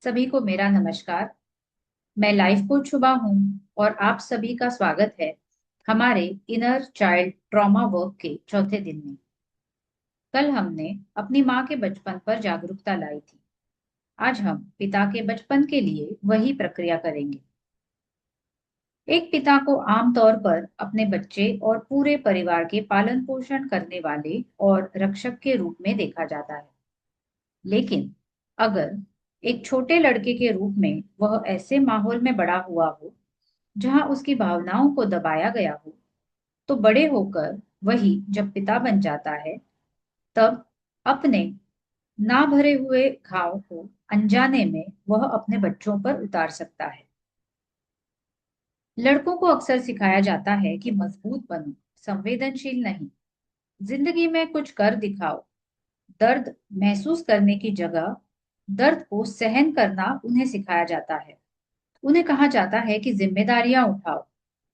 सभी को मेरा नमस्कार। मैं लाइफ कोच शुभा हूँ और आप सभी का स्वागत है हमारे इनर चाइल्ड ट्रॉमा वर्क के चौथे दिन में। कल हमने अपनी माँ के बचपन पर जागरूकता लाई थी। आज हम पिता के बचपन के लिए वही प्रक्रिया करेंगे। एक पिता को आमतौर पर अपने बच्चे और पूरे परिवार के पालन पोषण करने वाले और रक्षक के रूप में देखा जाता है। लेकिन अगर एक छोटे लड़के के रूप में वह ऐसे माहौल में बड़ा हुआ हो जहां उसकी भावनाओं को दबाया गया हो, तो बड़े होकर वही जब पिता बन जाता है, तब अपने ना भरे हुए घाव को अनजाने में वह अपने बच्चों पर उतार सकता है। लड़कों को अक्सर सिखाया जाता है कि मजबूत बनो, संवेदनशील नहीं, जिंदगी में कुछ कर दिखाओ। दर्द महसूस करने की जगह दर्द को सहन करना उन्हें सिखाया जाता है। उन्हें कहा जाता है कि जिम्मेदारियां उठाओ,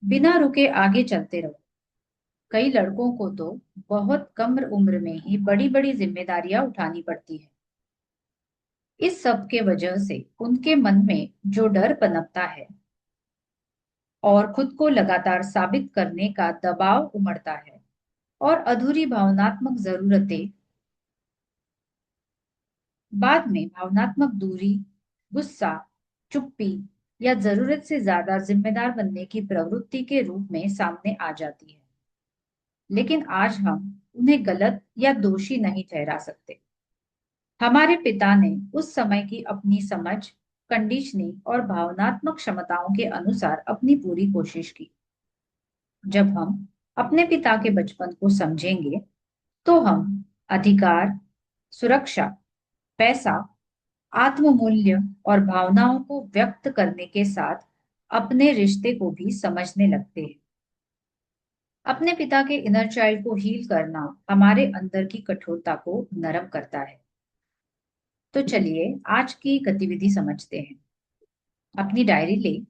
बिना रुके आगे चलते रहो। कई लड़कों को तो बहुत कम उम्र में ही बड़ी बड़ी जिम्मेदारियां उठानी पड़ती है। इस सब के वजह से उनके मन में जो डर पनपता है और खुद को लगातार साबित करने का दबाव उमड़ता है और अधूरी भावनात्मक जरूरतें, बाद में भावनात्मक दूरी, गुस्सा, चुप्पी या जरूरत से ज्यादा जिम्मेदार बनने की प्रवृत्ति के रूप में सामने आ जाती है। लेकिन आज हम उन्हें गलत या दोषी नहीं ठहरा सकते। हमारे पिता ने उस समय की अपनी समझ, कंडीशनिंग और भावनात्मक क्षमताओं के अनुसार अपनी पूरी कोशिश की। जब हम अपने पिता के बचपन को समझेंगे, तो हम अधिकार, सुरक्षा, पैसा, आत्ममूल्य और भावनाओं को व्यक्त करने के साथ अपने रिश्ते को भी समझने लगते हैं। अपने पिता के इनर चाइल्ड को हील करना हमारे अंदर की कठोरता को नरम करता है। तो चलिए आज की गतिविधि समझते हैं। अपनी डायरी लें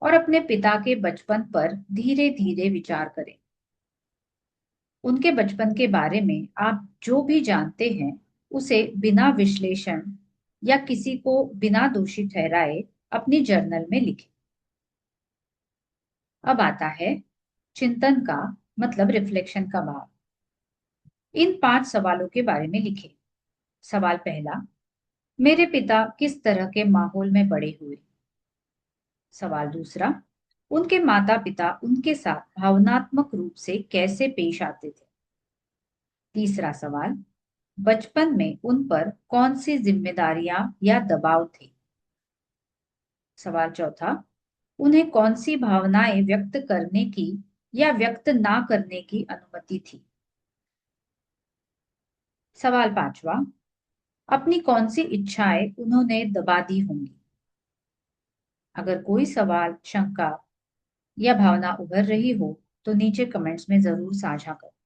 और अपने पिता के बचपन पर धीरे धीरे विचार करें। उनके बचपन के बारे में आप जो भी जानते हैं, उसे बिना विश्लेषण या किसी को बिना दोषी ठहराए अपनी जर्नल में लिखें। अब आता है चिंतन का मतलब रिफ्लेक्शन का भाग। इन 5 सवालों के बारे में लिखें। सवाल पहला, मेरे पिता किस तरह के माहौल में बड़े हुए। सवाल दूसरा, उनके माता पिता उनके साथ भावनात्मक रूप से कैसे पेश आते थे। तीसरा सवाल, बचपन में उन पर कौन सी जिम्मेदारियां या दबाव थे। सवाल चौथा, उन्हें कौन सी भावनाएं व्यक्त करने की या व्यक्त ना करने की अनुमति थी। सवाल पांचवा, अपनी कौन सी इच्छाएं उन्होंने दबा दी होंगी। अगर कोई सवाल, शंका या भावना उभर रही हो, तो नीचे कमेंट्स में जरूर साझा करें।